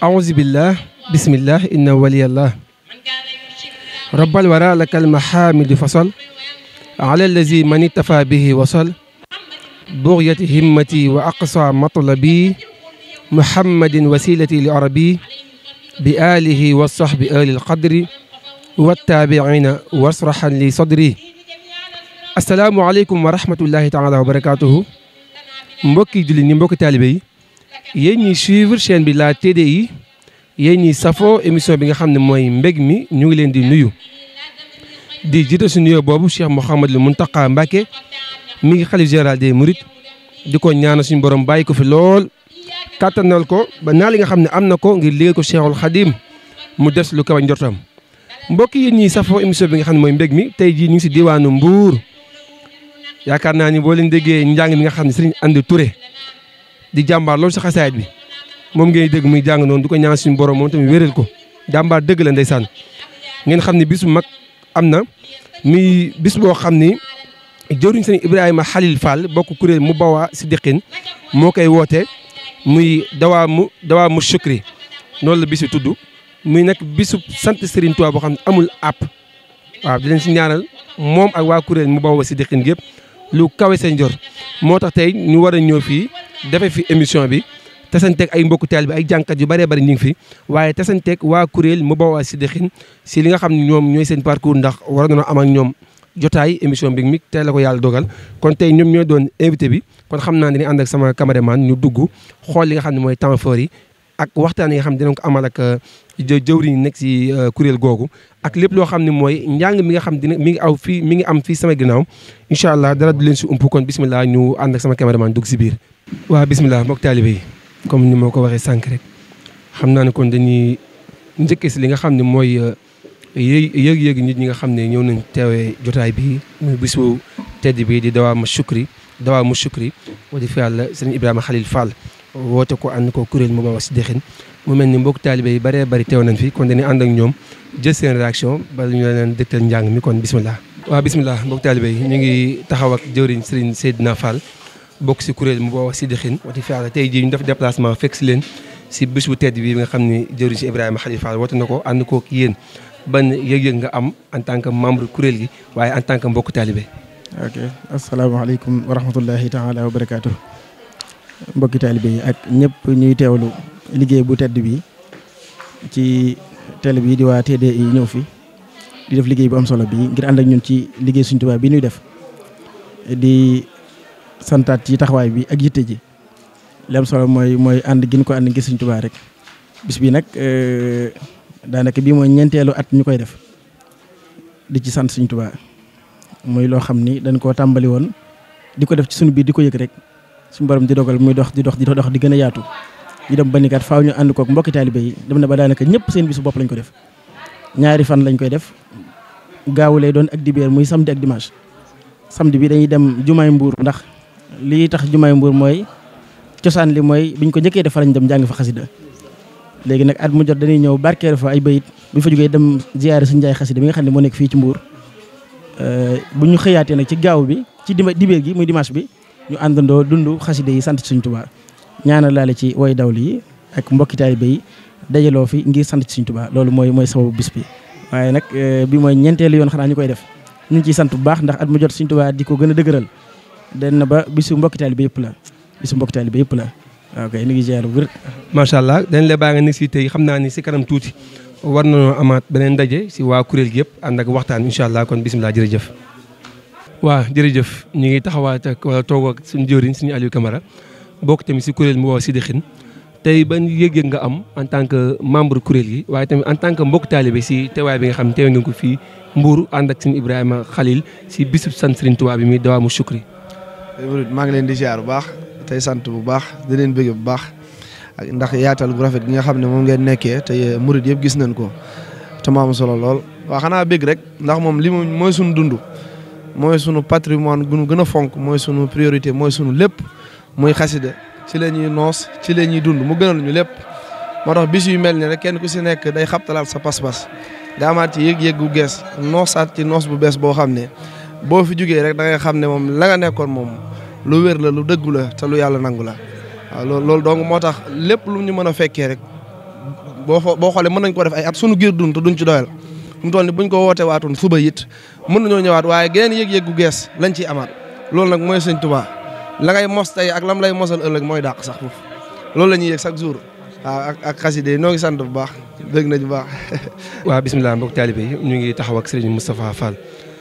أعوذ بالله بسم الله إن ولي الله رب الورى لك المحامد فصل على الذي من اتفى به وصل بغية همتي وأقصى مطلبي محمد وسيلتي لعربي بآله والصحب آل القدر والتابعين واسرحا لي صدري السلام عليكم ورحمة الله تعالى وبركاته mbokki julli ñi mbokki taalibe yi yéen ñi suivre chaîne bi la TDI yéen ñi safoo émission bi nga xam ne mooy mbég mi ñu ngi leen di nuyu di jiite su nuyoo boobu Cheikh Mouhamadul Mountakha Mbacké mi ngi xalif général des Mourides di ko ñaanal suñu borom bàyyi ko fi lool kàttanal ko ba naa li nga xam ne am na ko ngir liggéey ko Cheikhul Khadim mu des lu kaw njortam mbokk yéen ñi safoo émission bi nga xam ne mooy mbég mi tey jii ñu ngi si diwaanu Mbour yaakaar naa ni boo leen déggee njàng mi nga xam ne Serigne Andi Touré di jàmbaar loolu si xasaayit bi moom ngay dégg muy jàng noonu di ko ñaan suñu borom moom tamit wéral ko jàmbaar dëgg la ndeysaan ngeen xam ne bis bu mag am na muy bis boo xam ni jëwriñ Serigne Ibrahima Khalil Fall bokk kuréel mu bawaa si diqin moo koy woote muy dawaa mu shukri noonu la bis bi tudd muy nag bisu sant Serigne Touba boo xam ne amul àpp waaw di leen si ñaanal moom ak waa kuréel mu bawaa si diqin gépp lu kawe seen jor moo tax tey ñu war a ñëw fii defee fi émission bi tasanteeg ay mbokku taal bi ay jànkat yu bëree bëri ñu ngi fi waaye tasanteeg waa kuréel mu bawaa si dexin si li nga xam ne ñoom ñooy seen parcours ndax war nañoo am ak ñoom jotaay émission bi mi tey la ko yàlla dogal kon tey ñoom ñooy doon invité bi kon xam naa dañuy ànd ak sama caméraman ñu dugg xool li nga xam ne mooy temps fort yi ak waxtaan yi nga xam ne dinañ ko amal ak jëwriñ nekk si kuréel googu ak lépp loo xam ne mooy njàng mi nga xam dina mi ngi am fii sama ginnaaw incha allah dara du leen si ump kon bisimilah ñu ànd ak sama caméraman dugg si biir. waaw bisimilah mbokk taalibe yi comme ni ma ko waxee sànq rek xam naa ne kon dañuy njëkkee si li nga xam ne mooy yëg-yëg nit ñi nga xam ne ñëw nañ teewee jotaay bi muy bisu tedd bi di dawaa mu shukri wa di fi yàlla sëriñ Ibrahima Khalil Fall woote ko ànd ko kuréel mu bawaa si dexin mu mel ni mbokk taalibe yi bëree bëri teew nañ fi kon dañuy ànd ak ñoom jël seen réaction bala ñu leen dëgtal njàng mi kon bisimilah. waaw bisimilah mbokk taalibe yi ñu ngi taxaw ak jëwriñ Serigne Seydina Fall bokk si kuréel mu bawaa si dexin wa di fi yàlla tey jii ñu def déplacement fekk si leen si bés bu tedd bi nga xam ne jëwriñ si Ibrahima Khalil Fall woote na ko ànd kook yéen ban yëg-yëg nga am en tant que membre kuréel gi waaye en tant que mbokk taalibe. ok asalaamaaleykum wa rahmatullahi taala wa barakaatu. mbokki taalibe yi ak ñëpp ñuy teewlu liggéey bu tedd bi ci télé bi di waa TDI ñëw fi di def liggéey bu am solo bi ngir ànd ak ñun ci liggéey Sëriñ Tuubaa bi ñuy def di santaat ci taxawaay bi ak yitte ji li am solo mooy ànd gi ñu ko ànd ngir Sëriñ Tuubaa rek bis bi nag daanaka bii mooy ñeenteelu at ñu koy def di ci sant Sëriñ Tuubaa muy loo xam ni dañ koo tàmbali woon di ko def ci suñu biir di ko yëg rek suñu borom di dogal muy dox di gën a yaatu ñu dem ba ni kat faaw ñu ànd kook mbokki taalibe yi dem na ba daanaka ñëpp seen bisu bopp lañ ko def ñaari fan lañ koy def gaawu lay doon ak dibeer muy samedi ak dimanche samedi bi dañuy dem jumaay Mbuur ndax lii tax jumaay Mbuur mooy cosaan li mooy biñ ko njëkkee def fa lañ dem jàng fa xasida léegi nag at mu jot dañuy ñëw barkeelu fa ay bayit bu fa jógee dem ziyaare suñu njaay xasida bi nga xam ne moo nekk fii ci Mbuur bu ñu xëyaatee nag ci gaaw bi ci dibeer gi muy dimanche bi ñu àndandoo dund xasida yi sant Sëriñ Tuubaa ñaanal laale ci way dawli yi ak mbokki taalibe yi dajaloo fi ngir sant Sëriñ Tuubaa loolu mooy sababu bis bi waaye nag bi mooy ñeenteelu yoon xanaa ñu koy def ñu ngi ciy sant bu baax ndax at mu jot Sëriñ Tuubaa di ko gën a dëgëral den na ba bisu mbokki taalibe yëpp la waaw kay ñu ngi ziar bu wér. macha allah dañ la baa nga nekk si tey xam naa ni si kanam tuuti war nañoo amaat beneen ndaje si waa kuréel gi yëpp ànd ak waxtaan incha allah kon bisimilah jërëjëf. waaw jërëjëf ñu ngi taxawaat ak wala toog ak suñu jëwriñ suñu Aliou Camara bokk tamit si kuréel mu bawaa si dexin tey ban yëg-yëg nga am en tant que membre kuréel gi waaye tamit en tant que mbokk taalibe si teewaay bi nga xam ne teew ngeen ko fii Mbour ànd ak suñu Ibrahima Khalil si bisub sant Serigne Touba bi muy dawaa mu shukri. maa ngi leen di ziar bu baax tey sant bu baax di leen bëgg bu baax ndax yaatal gu rafet gi nga xam ne moom ngeen nekkee te murid yëpp gis nañ ko te mu am solo lool waaw xanaa bëgg rek ndax moom li mooy sunu dund mooy sunu patrimoine gu ñu gën a fonk mooy sunu priorité mooy sunu lépp muy xasida ci la ñuy noos ci la ñuy dund mu gënal ñu lépp moo tax bis yu mel ni rek kenn ku si nekk day xabtalaat sa pas-pas nga amaat ci yëg-yëg gu gees noosaat ci noos bu bees boo xam ne boo fi jugee rek da ngay xam ne moom la nga nekkoon moom lu wér la lu dëggu la te lu yàlla nangu la waaw loolu donc moo tax lépp lu ñu mën a fekkee rek boo xoolee mën nañ ko def ay at sunu giir dund te duñ ci doyal mu toll ni buñ ko woote waatoon suba it mën nañoo ñëwaat waaye geneen yëg-yëg gu gees lañ ciy amaat loolu nag mooy Sëñ Tuubaa la ngay mos tey ak lam lay mosal ëllëg mooy dàq sax foofu loolu la ñuy yëg chaque jour waaw ak xasida yi noo ngi sant bu baax dégg na bu baax. waaw bisimilah mbokk taalibe yi ñu ngi taxaw ak Serigne Moustapha Fall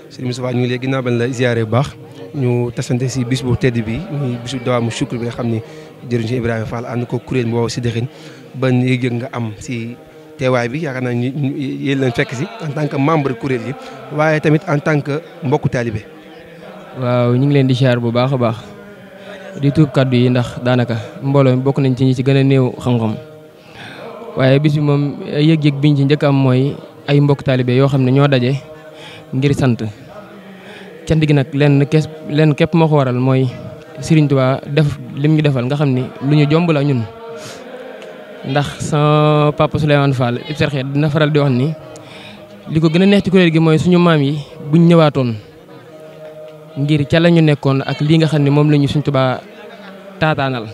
Serigne Moustapha ñu ngi léegi ginnaaw bañ la ziare bu baax ñu tasante si bis bu tedd bi muy bisu dawaamu shukr bi nga xam ni jëriñ si Ibrahima Fall ànd ko kuréel boobu si dëxin ban yëg-yëg nga am si teewaay bi yaakaar naa ñu yéen leen fekk si en tant que membre kuréel yi waaye tamit en tant que mbokku taalibe. waaw ñu ngi leen di ziar bu baax a baax di tuub kaddu yi ndax daanaka mbooloo mi bokk nañ ci ñi ci gën a néew xam-xam waaye bis bi moom yëg-yëg biñ ci njëkk am mooy ay mbokk taalibe yoo xam ne ñoo daje ngir sant cant gi nag lenn képp moo ko waral mooy Serigne Touba def lim ñu defal nga xam ni lu ñu jomb la ñun ndax sama papa Souleymane Fall Ibserxe dina faral di wax ni li ko gën a neex ci kuréel gi mooy suñu maam yi buñ ñëwaatoon ngir ca la ñu nekkoon ak lii nga xam ne moom la ñu Serigne Touba taataanal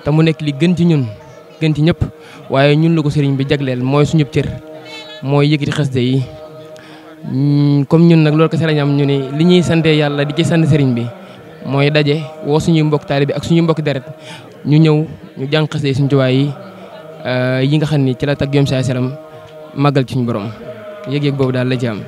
te mu nekk li gën ci ñun gën ci ñëpp waaye ñun la ko Serigne bi jagleel mooy suñu cër mooy yëkkati xasida yi comme ñun nag loolu kese lañ am ñu ne li ñuy sante yàlla di ci sant Serigne bi mooy daje woo suñuy mbokk taalibe ak suñuy mbokk deret ñu ñëw ñu jàng xasida yi Serigne Touba yi nga xam ni ci la tag yoom saa seram màggal ci suñu borom yëg-yëg boobu daal la ci am.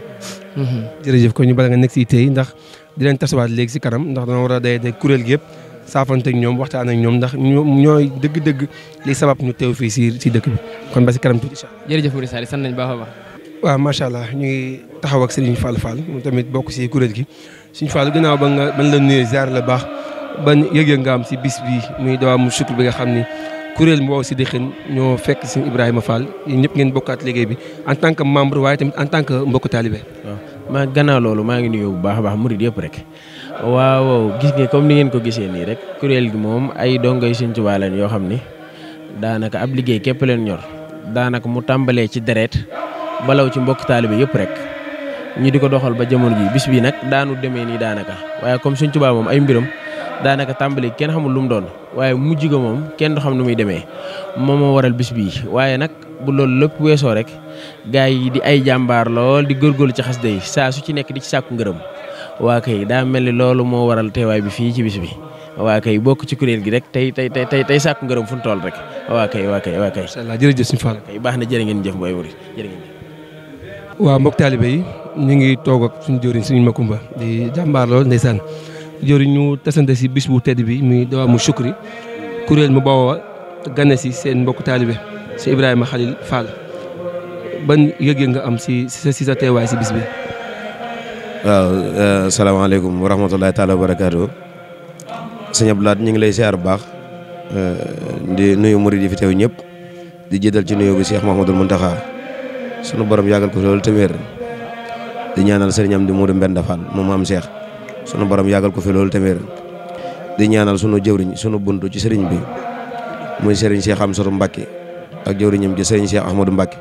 jërëjëf kon ñu bala nga nekk si tey ndax di leen tasawaat léegi si kanam ndax dana war a day kuréel gi yëpp saafante ak ñoom waxtaan ak ñoom ndax ñooy dëgg-dëgg li sabab ñu teew fii si dëkk bi kon ba si kanam tuuti incha allah. jërëjëf Mouride Sall sant nañ baax a baax. waaw macha allah ñu ngi taxaw ak Serigne Fall Fall moom tamit bokk si kuréel gi Serigne Fall gannaaw ba nga ban la nuyee ziar la baax ban yëg-yëg nga am si bis bi muy dawaamu shukr bi nga xam ni kuréel mboo si dëxin ñoo fekk si Ibrahima Fall yéen ñëpp ngeen bokkaat liggéey bi en tant que membre waaye tamit en tant que mbokk taalibe. waaw maa gannaaw loolu maa ngi nuyu bu baax a baax murid yëpp rek waaw gis nga comme ni ngeen ko gisee nii rek kuréel gi moom ay dongay Sëñ Tuubaa lañ yoo xam ni daanaka ab liggéey képp leen ñor daanaka mu tàmbalee ci deret balaw ci mbokk taalibe yëpp rek ñu di ko doxal ba jamono ji bis bi nag daanu demee nii daanaka waaye comme Sëñ Tuubaa moom ay mbiram daanaka tàmbali kenn xamul lu mu doon waaye mujj ga moom kenn du xam nu muy demee moom moo waral bis bii waaye nag bu loolu lépp weesoo rek gars yi di ay jàmbaar lool di góorgóorlu ci xasida yi saa su ci nekk di ci sàkku ngërëm waa kay daa mel ni loolu moo waral teewaay bi fii ci bis bi waa kay bokk ci kuréel gi rek tey sàkku ngërëm fu mu toll rek waa kay. macha allah jërëjëf Serigne Fall. kay baax na jërë ngeen jëf mbooy murid jërë ngeen jëf. waaw mbokk taalibe yi ñu ngi toog ak suñu jëriñ Serigne Makumba di jàmbaar lool ndeysaan jëriñ ñu tasante si bis bu tedd bi muy dawaamu shukri kuréel mu bawoo gane si seen mbokk taalibe si Ibrahima Khalil Fall ban yëg-yëg nga am si sa teewaay si bis bi. waaw salaamaaleykum wa rahmatulahi taala wa barakaatu sëñ Abdoulaye ñu ngi lay siyaar bu baax di nuyu murid yi fi teew ñëpp di jiital ci nuyu bi Cheikh Mouhamadoul Mountakha sunu borom yàggal ko loolu te wér di ñaanal sëriñ am di Modou Mbenda Fall moom am Cheikh sunu borom yàggal ko fi loolu te wér di ñaanal sunu jëwriñ sunu buntu ci sëriñ bi muy sëriñ Cheikh Amsatou Mbacké ak jëwriñam ci sëriñ Cheikh Ahmadou Mbacké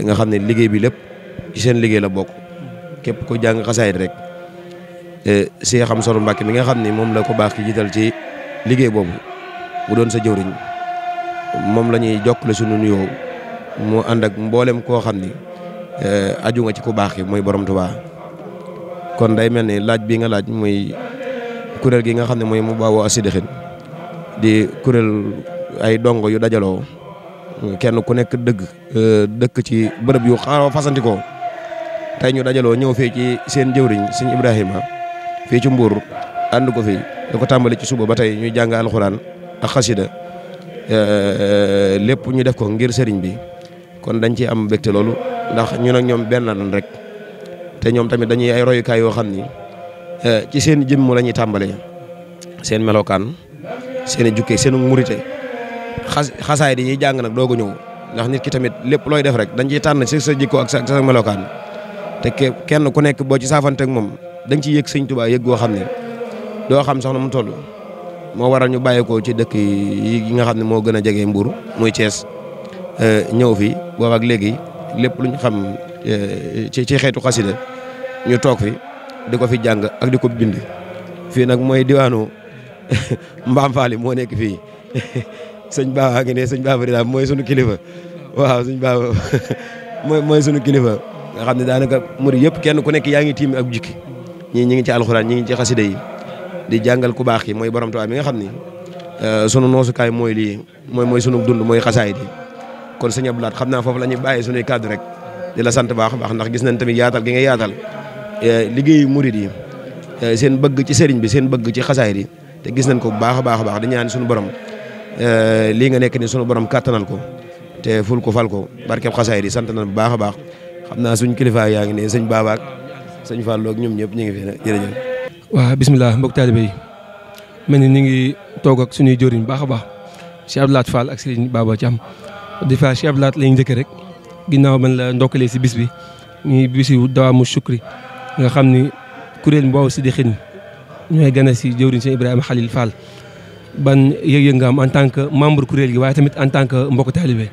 nga xam ne liggéey bi lépp ci seen liggéey la bokk képp ko jàng xasaayit rek Cheikh Amsatou Mbacké mi nga xam ne moom la ko baax ki jiital ci liggéey boobu mu doon sa jëwriñ moom la ñuy jokkale sunu nuyoo mu ànd ak mboolem koo xam ni aju nga ci ku baax ki muy borom Tuubaa kon day mel ni laaj bi nga laaj muy kuréel gi nga xam ne mooy mu baawoo asidixin di kuréel ay dongo yu dajaloo kenn ku nekk dëkk ci bërëb yu xaaw fasantikoo tey ñu dajaloo ñëw fii ci seen jëwriñ sëñ Ibrahima fii ci Mbuur ànd ko fii da ko tàmbali ci suba ba tey ñuy jàng alxuraan ak xasida lépp ñu def ko ngir sëriñ bi kon dañ ci am mbégte loolu ndax ñun ak ñoom benn lan rek te ñoom tamit dañuy ay royukaay yoo xam ni ci seen jëmm la ñuy tàmbalee seen melokaan seen i jukkee seen murite xasaay di ñuy jàng nag doog a ñëw ndax nit ki tamit lépp looy def rek dañ ciy tànn ci sa jikko ak sa melokaan te kenn ku nekk boo ci saafanteeg moom dañ ciy yëg sëñ Tuubaa yëg goo xam ne doo xam sax na mu toll moo waral ñu bàyyeekoo ci dëkk yi nga xam ne moo gën a jege Mbuur muy Thiès ñëw fi boobu ak léegi lépp lu ñu xam ci xeetu xasida ñu toog fi di ko fi jàng ak di ko bind fii nag mooy diwaanu Mbaam Faali moo nekk fii sëñ Ba ngi ne sëñ Ba daal mooy sunu kilifa waaw sëñ Ba mooy sunu kilifa nga xam ne daanaka murid yëpp kenn ku nekk yaa ngi tiim ak jukki ñii ñi ngi ci alxuraan ñi ngi ci xasida yi di jàngal ku baax ki mooy borom Tuubaa mi nga xam ni sunu noosukaay mooy lii mooy sunu dund mooy xasaayid yi kon sëñ Abdou Lahad xam naa foofu la ñuy bàyyi sunuy kàddu rek di la sant baax ndax gis nañ tamit yaatal gi nga yaatal liggéeyu murid yi seen bëgg ci sëriñ bi seen bëgg ci xasaayid yi te gis nañ ko bu baax a baax di ñaan sunu borom lii nga nekk ni sunu borom kàttanal ko te ful ko fal ko barkeb xasaayid yi sant nañ bu baax a baax xam naa suñ kilifa yaa ngi ne sëñ Baba ak sëñ Fallou ak ñoom ñëpp ñu ngi fi nag jërëjëf. waaw bisimilah mbokk taalibe yi mel ni ñu ngi toog ak suñuy jëriñ baax a baax Cheikh Abdou Lahad Fall ak Serigne Baba Thiam di fa Cheikh Abdou Lahad lañu njëkk rek ginnaaw man la ndokkalee si bis bi ñuy bisi dawaamu shukri nga xam ni kuréel mboow si di xin ñooy gën a si jëwriñ sëñ Ibrahima Khalil Fall ban yëg-yëg nga am en tant que membre kuréel gi waaye tamit en tant que mbokk taalibe.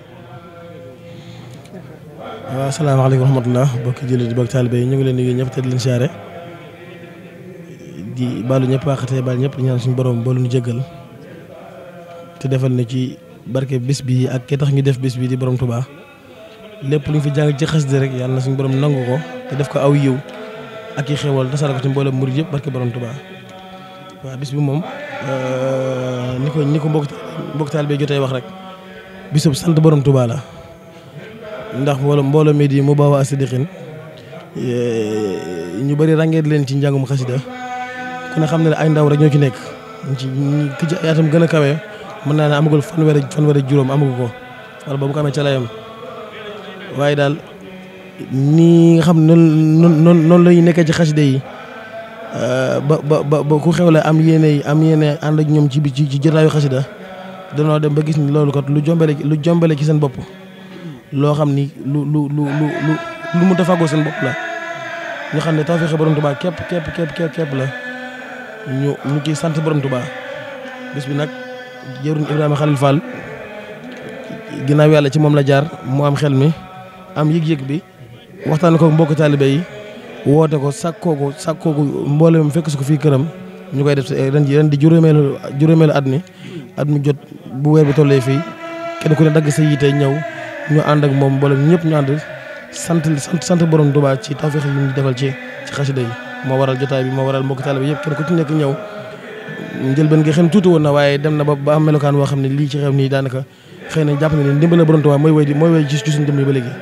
waaw asalaamaaleykum wa rahmatulah mbokki jullit di mbokki taalibe yi ñu ngi leen di nuyu ñëpp te di leen siyaare di baalu ñëpp waxatee baal ñëpp di ñaan suñu borom boolu ñu jéggal te defal na ci barke bis bi ak ki tax ñu def bis bi di borom Touba lépp lu ñu fi jàng ci xasida rek yàlla na suñu borom nangu ko te def ko aw yiw ak i xewal tasaare ko ci mboolem murid yëpp barke borom Touba. waaw bis bi moom ni ko mbokk taalibe jotee wax rek bisub sant borom Touba la. ndax mbooloo mi di mu baawa asidiqin ñu bëri ràññeet leen ci njàngum xasida ku ne xam ne ay ndaw rek ñoo ci nekk ki ci atam gën a kawe mën naa ne amagul fanweer juróom amagu ko wala ba mu ko amee ca layam waaye daal nii nga xam ne noonu la ñu nekkee ci xasida yi ba ku xewle am yéene ànd ak ñoom ci jotaayu xasida danoo dem ba gis ni loolu kat lu jombale ci seen bopp loo xam ni lu mu tafagoo seen bopp la ñu xam ne tawfeex borom Tuubaa képp la ñu ciy sant borom Tuubaa bis bi nag jëruñ Ibrahima Khalil Fall ginnaaw yàlla ci moom la jaar mu am xel mi am yëg-yëg bi waxtaan ko mbokk taalibe yi woote ko sàkkoo ko mboolem fekk su ko fii këram ñu koy def ren di juróomeelu at mi jot bu weer bi tollee fii kenn ku ne dagg sa yite ñëw ñu ànd ak moom mboolem ñëpp ñu ànd sant borom Tuubaa ci tawfeex yi ñu defal ci xasida yi moo waral jotaay bi moo waral mbokk taalibe yëpp kenn ku ci nekk ñëw njëlbeen nga xen tuuti woon na waaye dem na ba am melokaan woo xam ne lii ci xew nii daanaka xëy na jàpp na ne ndimbal borom Tuubaa mooy wéy ci suñu jëm yi ba léegi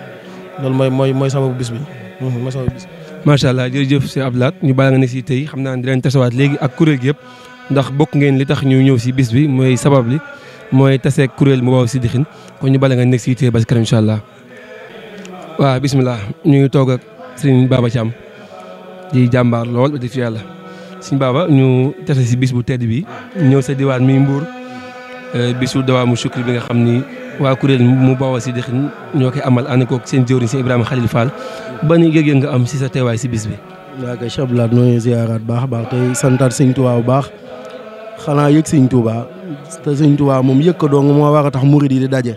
loolu mooy sababu bis bi mooy sababu bis bi. macha allah jërëjëf Cheikh Abdou Lahad ñu bàyyi nga ne si tey xam naa ne di leen tasawaat léegi ak kuréel gi yëpp ndax bokk ngeen li tax ñu ñëw si bis bi mooy sabab li mooy taseeg kuréel mu waaw si dixin kon ñu bala nga nekk si tey ba si kanam incha allah. waaw bisimilah ñu ngi toog ak sëñ Baba Thiam di jàmbaar lool di fi yàlla sëñ Baba ñu tase si bis bu tedd bi ñëw sa diwaan mi Mbuur bisu dawaamu shukri bi nga xam ni waa kuréel mu bawoo si dixin ñoo koy amal ànd koog seen jëwriñ sëñ Ibrahima Khalil Fall ba ni yëg nga am si sa teewaay si bis bi. waaw kay Cheikh Abdou Lahad ñoo ngi ziaraat baax a baax tey santaat sëñ Touba bu baax xanaa yëg sëñ Touba te sëñ Touba moom yëg ko dong moo war a tax murid yi di daje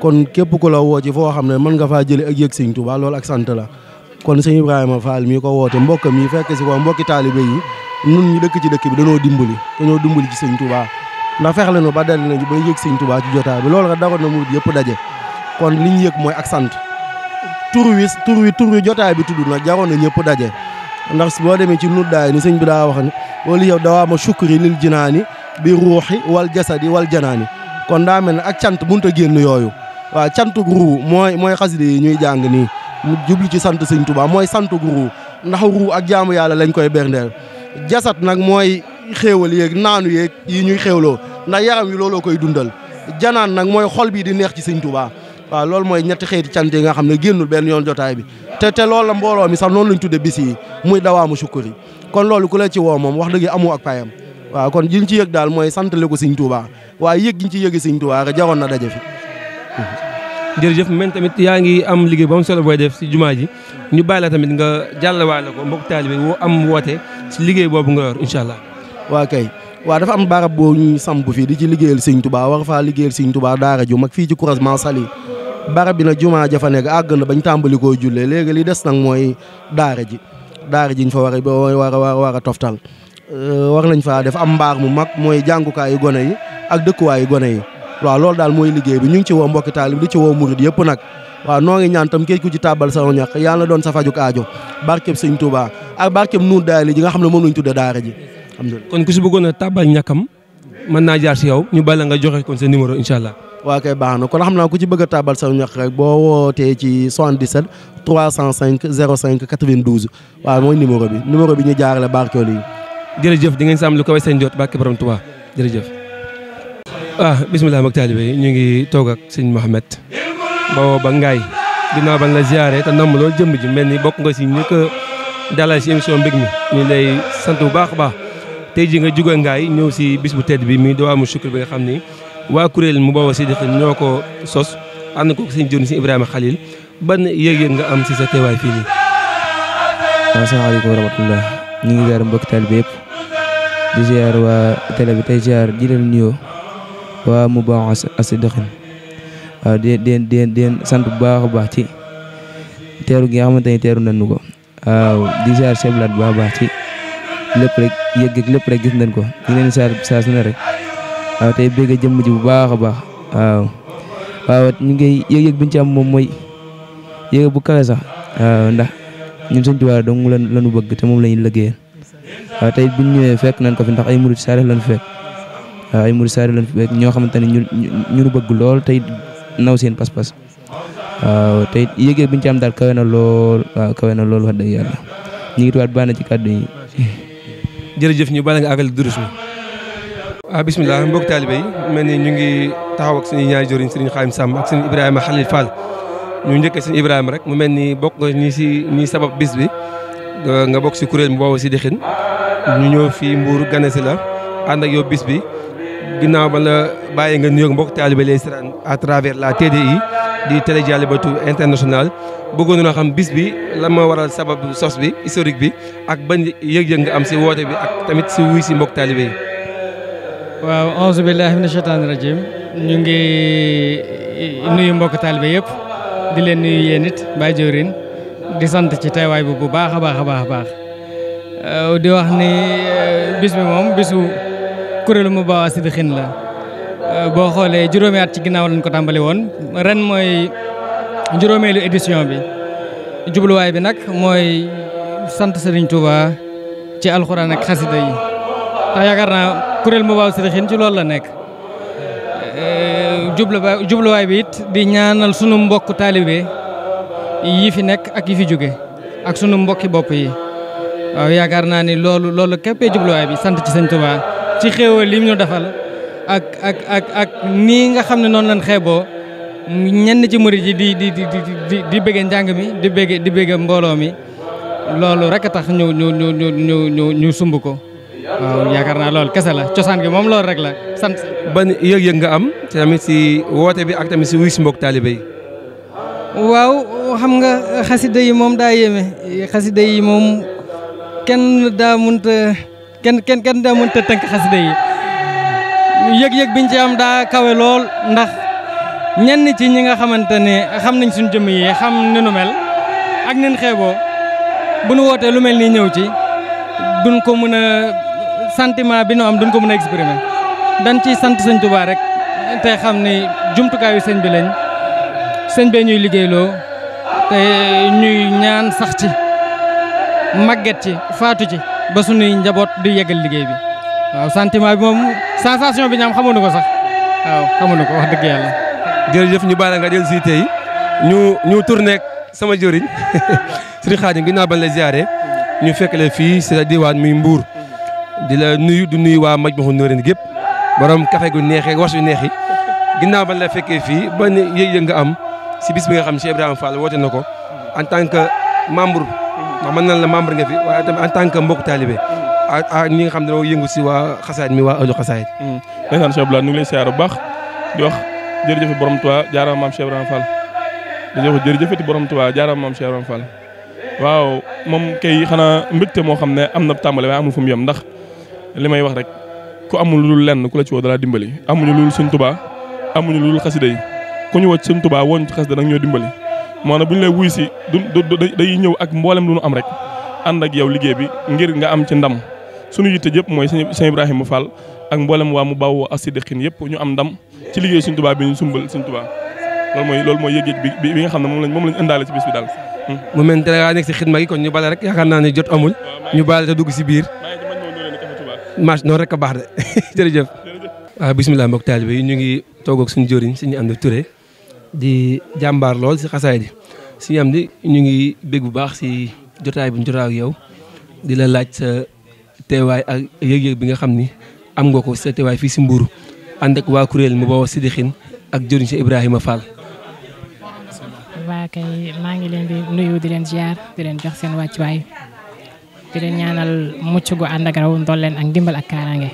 kon képp ku la woo ci foo xam ne mën nga faa jëlee ak yëg sëñ Touba loolu ak sant la kon sëñ Ibrahima Fall mii ko woote mbokkam yi fekk si ko mbokki taalibe yi nun ñu dëkk ci dëkk bi dañoo dimbali ci sëñ Touba ndax fexe leen ba dal nañu ba yëg sëñ Touba ci jotaay bi loolu nga dagoon na murid yëpp daje kon li ñu yëg mooy ak sant tur wi jotaay bi tudd nag jaroon na ñëpp daje ndax boo demee ci nuddaay ni sëñ bi daa wax ne wala yow dawaama shukri lil jinaani bi ruuxi wal jasadi wal janaani kon daa mel ne ak cant mënut a génn yooyu waaw cantug ruu mooy xasida yi ñuy jàng nii mu jublu ci sant sëñ Touba mooy santug ruu ndax ruu ak jaamu yàlla lañ koy berndeel jasat nag mooy xéewal yeeg naanu yeeg yi ñuy xéewloo ndax yaram wi looloo koy dundal janaan nag mooy xol bii di neex ci sëñ Touba waaw loolu mooy ñetti xeeti cant yi nga xam ne génnul benn yoon jotaay bi te loolu la mbooloo mi sax noonu lañ tudde bis yi muy dawaamu sukkuri kon loolu ku la ci woo moom wax dëgg amu ak payam waaw kon liñ ci yëg daal mooy santale ko sëñ Touba waaye yëg giñ ci yëgi sëñ Touba rek jaroon na daje fi jërëjëf men tamit yaa ngi am liggéey ba mu solo booy def si jumaa ji ñu bàyyi la tamit nga jàllawaale ko mbokk taalibe woo am woote si liggéey boobu nga yor incha allah. waa kay waaw dafa am barab boo ñu samp fii di ci liggéeyal Sëñ Tuubaa war faa liggéeyal Sëñ Tuubaa daara ju mag fii ci croisement Saly barab bi nag jumaa ja fa nekk àgg na bañ tàmbali koo jullee léegi li des nag mooy daara ji ñu fa war a toftal war nañ faa def am mbaar mu mag mooy jàngukaayu gone yi ak dëkkuwaayu gone yi waaw loolu daal mooy liggéey bi ñu ngi ci woo mbokki taalib di ci woo murid yëpp nag waaw noo ngi ñaan tam kéej ku ci tàbbal sa ñàkk yàlla doon sa fajuk aajo barkeb Sëñ Tuubaa ak barkeb nuur daali ji nga xam ne moom lañ tudde daara ji alhamdulilah. kon ku si bëggoon a tàbbal ñàkkam mën naa jaar si yow ñu bala nga joxe kon sa numéro incha allah. waa kay baax na kon xam naa ku ci bëgg a tàbbal sa ñàkk rek boo wootee ci 77 305 05 92 waaw mooy numéro bi ñu jaarale barkeel yi. jërëjëf di ngeen sàmm lu ko way seen jot barke borom Tuubaa jërëjëf. bisimilah mbokk taalibe yi ñu ngi toog ak sëñ Mouhamed bawoo ba Ngaay ginnaaw ban la ziare te namm loolu jëmm ji mel ni bokk nga si ñi ko dalal si émission mbég mi ñu lay sant bu baax a baax tey ji nga jóge Ngaay ñëw si bis bu tedd bi muy Dawaamu Shukr bi nga xam ni waa kuréel mu bawoo si dëkk ñoo ko sos ànd ko sëñ jëriñ si Ibrahima Khalil ban yëg-yëg nga am si sa teewaay fii nii. asalaamaaleykum wa rahmatulah ñu ngi ziar mbokk taalibe yëpp di ziar waa télé bi tey ziar ji leen nuyoo waa mu baax asi dëxin waaw di sant bu baax a baax ci teeru gi nga xamante ni teeru nañu ko waaw di ziar seblaat bu baax a baax ci lépp rek yëg lépp rek gis nañ ko ñu leen saa su ne rek waaw tey bëgg jëmm ji bu baax a baax waaw ñu ngi yëg bi ñu ci am moom mooy yëg bu kawe sax waaw ndax ñun Sëñ Tuubaa dong lañu bëgg te moom la ñuy liggéeyal waaw tey bu ñu ñëwee fekk nañ ko fi ndax ay murid saare lañu fekk waaw ay murid saare lañu fekk ñoo xamante ne ñu bëgg lool tey naw seen pas-pas waaw tey yëg bi ñu ci am daal kawe na lool waaw kawe na lool wax dëgg yàlla ñu ngi tuwaat baax na ci kàddu yi. jërëjëf ñu bala nga àggal durus mi. bisimilah mbokk taalibe yi mel ni ñu ngi taxaw ak suñu ñaari joriñ Sëriñ Xaadim Samb ak Sëriñ Ibrahima Khalil Fall ñu njëkk Sëriñ Ibrahima rek mu mel ni bokk nga ñi sabab bis bi nga bokk si kuréel mu boobu si dixin ñu ñëw fii Mbour ganesi la ànd ak yow bis bi ginnaaw ba la bàyyi nga nuyoog mbokk taalibe lay siraan à travers la TDI di télé Dialibatoul international bëggoon na xam bis bi lan moo waral sabab sos bi historique bi ak ban yëg-yëg nga am si woote bi ak tamit si wuy si mbokk taalibe yi. waaw auzu billahi mina shaytaani rajim ñu ngi nuyu mbokk taalibe yëpp di leen nuyu yéen it Baye Diorin di sant ci teewaay bu baax a baax a baax a baax di wax ni bis bi moom bisu kuréelu mu baax si dixin la boo xoolee juróomi at ci ginnaaw lañ ko tàmbali woon ren mooy juróomeelu édition bi jubluwaay bi nag mooy sant Serigne Touba ci alxuraan ak xasida yi tax yaakaar naa kuréel mu baax si dixin ci loolu la nekk jubluwaay bi it di ñaanal sunu mbokk taalibe yi fi nekk ak yi fi jóge ak sunu mbokki bopp yi waaw yaakaar naa ni loolu képpee jubluwaay bi sant ci Sëñ Tuubaa ci xéewal li ñu defal ak nii nga xam ne noonu lañ xeeboo ñenn ci murid yi di bëgge njàng mi di bëgge mbooloo mi loolu rek a tax ñu sumb ko waaw yaakaar naa loolu kese la cosaan gi moom loolu rek la sant. ban yëg-yëg nga am tamit si woote bi ak tamit si wuy si mbokk taalibe yi. waaw xam nga xasida yi moom daa yéeme xasida yi moom kenn daa mënta tënk xasida yi yëg-yëg biñ ci am daa kawe lool ndax ñenn ci ñi nga xamante ne xam nañ suñu jëmm yi xam ni nu mel ak nin xeeboo bu nu wootee lu mel nii ñëw ci duñ ko mën a sentiment bi nu am duñ ko mën a exprimer dañ ciy sant Sëñ Tuubaa rek te xam ni jumtukaayu sëñ bi lañ sëñ bee ñuy liggéeyloo te ñuy ñaan sax ci màgget ci faatu ci ba suñuy njaboot di yeggal liggéey bi waaw sentiment bi moom sensation bi ñaam xamuñu ko sax waaw xamuñu ko wax dëgg yàlla. jërëjëf ñu baal nga del si tey ñu tourné ak sama jëriñ Sëriñ Xaadim ginnaaw ban la ziare ñu fekk la fii sa diwaan muy Mbour di la nuyu du nuyu waa Majmahun Nurayni gépp borom café gu neexee was yu neex yi ginnaaw ban la fekkee fii ban yëg-yëg nga am si bis bi nga xam Cheikh Ibrahima Fall woote na ko en tant que membre ndax mën na la membre nga fi waaye tamit en tant que mbokk taalibe ak ñi nga xam ne dañoo yëngu si waa xasaayid mi waa ëllu xasaayid. ndeysaan Cheikh Abdoulaye ñu ngi lay siyaar bu baax di wax jërëjëf borom Tuubaa jaaraama maam Cheikh Ibrahima Fall dañuy wax jërëjëfati borom Tuubaa jaaram maam Cheikh Ibra Fall waaw moom kay xanaa mbégte moo xam ne am na tàmbale waaye amul fu mu yem ndax li may wax rek ku amul lu lenn ku la ci woo dala dimbali amuñu lu Sëñ Tuubaa amuñu lu xasida yi ku ñu woo ci Sëñ Tuubaa woon ci xasida nag ñoo dimbali moo ne bu ñu lay wuy si day ñëw ak mboolem lu nu am rek ànd ak yow liggéey bi ngir nga am ci ndam suñu yitte yëpp mooy Sëñ Ibrahima Fall ak mboolem waa mu bawoo As-Siddiqin yëpp ñu am ndam ci liggéey Sëñ Tuubaa bi ñu sumbal Sëñ Tuubaa loolu mooy yëg-yëg bi nga xam ne moom lañ indaale ci bis bi daal. mu mel ne da nekk si xidma gi kon ñu bale rek yaakaar naa ne jot amul ñu bale te dugg si biir marche noonu rek a baax de jërëjëf. waaw bisimilah mbokk taalibe yi ñu ngi toog ak suñu jëriñ suñu am di Touré di jàmbaar lool si xasaay di suñu am di ñu ngi bég bu baax si jotaay bu ñu jotaay ak yow di la laaj sa teewaay ak yëg-yëg bi nga xam ni am nga ko sa teewaay fii si Mbour ànd ak waa kuréel mu bawoo Siddiqin ak jëriñ si Ibrahima Fall. waa kay maa ngi leen di nuyu di leen ziar di leen jox seen wàccuwaay di leen ñaanal mucc gu ànd ak raw ndolleen ak ndimbal ak kaaraange